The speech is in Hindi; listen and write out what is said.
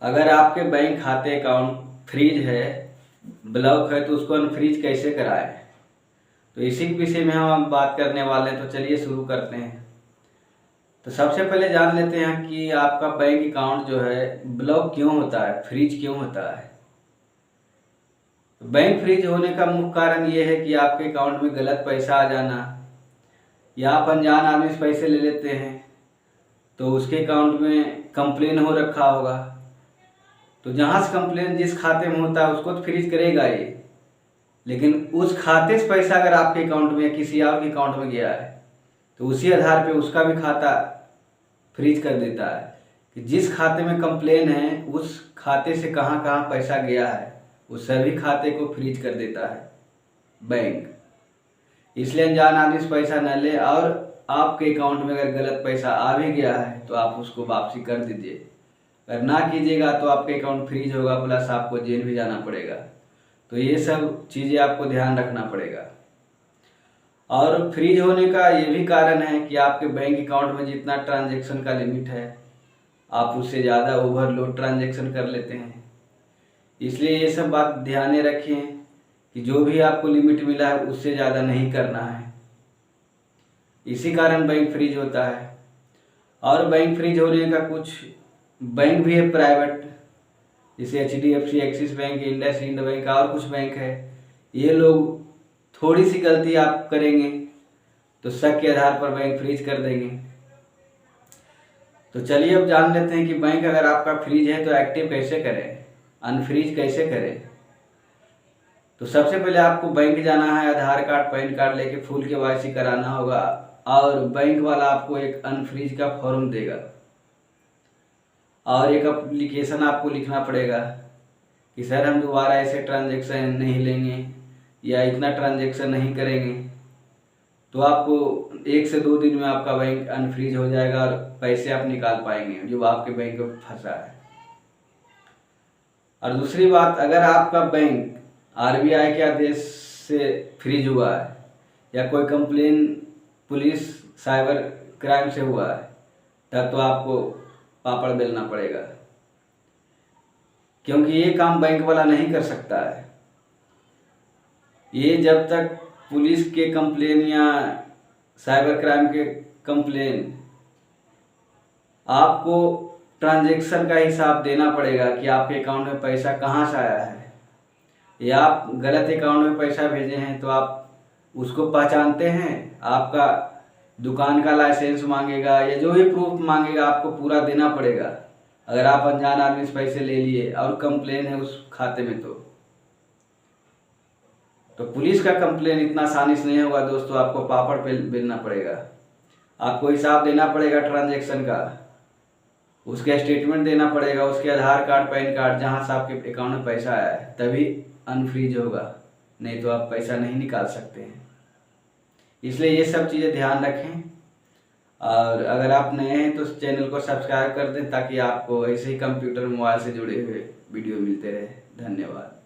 अगर आपके बैंक खाते अकाउंट फ्रीज है, ब्लॉक है, तो उसको अनफ्रीज कैसे कराएं। तो इसी के विषय में हम बात करने वाले हैं। तो चलिए शुरू करते हैं। तो सबसे पहले जान लेते हैं कि आपका बैंक अकाउंट जो है ब्लॉक क्यों होता है, फ्रीज क्यों होता है। बैंक फ्रीज होने का मुख्य कारण ये है कि आपके अकाउंट में गलत पैसा आ जाना, या आप अनजान आदमी से पैसे ले लेते हैं तो उसके अकाउंट में कंप्लेन हो रखा होगा। तो जहाँ से कंप्लेन जिस खाते में होता है उसको तो फ्रीज करेगा ये, लेकिन उस खाते से पैसा अगर आपके अकाउंट में या किसी और के अकाउंट में गया है तो उसी आधार पे उसका भी खाता फ्रीज कर देता है कि जिस खाते में कंप्लेन है उस खाते से कहाँ कहाँ पैसा गया है, उस सभी खाते को फ्रीज कर देता है बैंक। इसलिए अनजान आदमी से पैसा न ले, और आपके अकाउंट में अगर गलत पैसा आ भी गया है तो आप उसको वापसी कर दीजिए। अगर ना कीजिएगा तो आपके अकाउंट फ्रीज होगा, प्लस आपको जेल भी जाना पड़ेगा। तो ये सब चीज़ें आपको ध्यान रखना पड़ेगा। और फ्रीज होने का ये भी कारण है कि आपके बैंक अकाउंट में जितना ट्रांजैक्शन का लिमिट है आप उससे ज़्यादा ओवरलोड ट्रांजैक्शन कर लेते हैं। इसलिए ये सब बात ध्यान में रखें कि जो भी आपको लिमिट मिला है उससे ज़्यादा नहीं करना है। इसी कारण बैंक फ्रीज होता है। और बैंक फ्रीज होने का कुछ बैंक भी है प्राइवेट, जैसे HDFC, axis bank, IndusInd bank और कुछ बैंक है। ये लोग थोड़ी सी गलती आप करेंगे तो शक के आधार पर बैंक फ्रीज कर देंगे। तो चलिए अब जान लेते हैं कि बैंक अगर आपका फ्रीज है तो एक्टिव कैसे करें, अनफ्रीज कैसे करें। तो सबसे पहले आपको बैंक जाना है, आधार कार्ड पैन कार्ड लेके फुल KYC कराना होगा, और बैंक वाला आपको एक अनफ्रीज का फॉर्म देगा और एक एप्लीकेशन आपको लिखना पड़ेगा कि सर हम दोबारा ऐसे ट्रांजैक्शन नहीं लेंगे या इतना ट्रांजैक्शन नहीं करेंगे। तो आपको 1 से 2 दिन में आपका बैंक अनफ्रीज हो जाएगा और पैसे आप निकाल पाएंगे जो आपके बैंक में फंसा है। और दूसरी बात, अगर आपका बैंक RBI के आदेश से फ्रीज हुआ है या कोई कंप्लेन पुलिस साइबर क्राइम से हुआ है तब तो आपको पापड़ बेलना पड़ेगा, क्योंकि ये काम बैंक वाला नहीं कर सकता है। ये जब तक पुलिस के कंप्लेन या साइबर क्राइम के कंप्लेन, आपको ट्रांजैक्शन का हिसाब देना पड़ेगा कि आपके अकाउंट में पैसा कहाँ से आया है, या आप गलत अकाउंट में पैसा भेजे हैं तो आप उसको पहचानते हैं। आपका दुकान का लाइसेंस मांगेगा या जो भी प्रूफ मांगेगा आपको पूरा देना पड़ेगा। अगर आप अनजान आदमी से पैसे ले लिए और कंप्लेन है उस खाते में तो पुलिस का कंप्लेन इतना आसानी से नहीं होगा दोस्तों, आपको पापड़ बेलना पड़ेगा। आपको हिसाब देना पड़ेगा ट्रांजैक्शन का, उसके स्टेटमेंट देना पड़ेगा, उसके आधार कार्ड पैन कार्ड जहाँ से आपके अकाउंट में पैसा आया है, तभी अनफ्रीज होगा, नहीं तो आप पैसा नहीं निकाल सकते हैं। इसलिए ये सब चीज़ें ध्यान रखें। और अगर आप नए हैं तो चैनल को सब्सक्राइब कर दें ताकि आपको ऐसे ही कंप्यूटर मोबाइल से जुड़े हुए वीडियो मिलते रहे। धन्यवाद।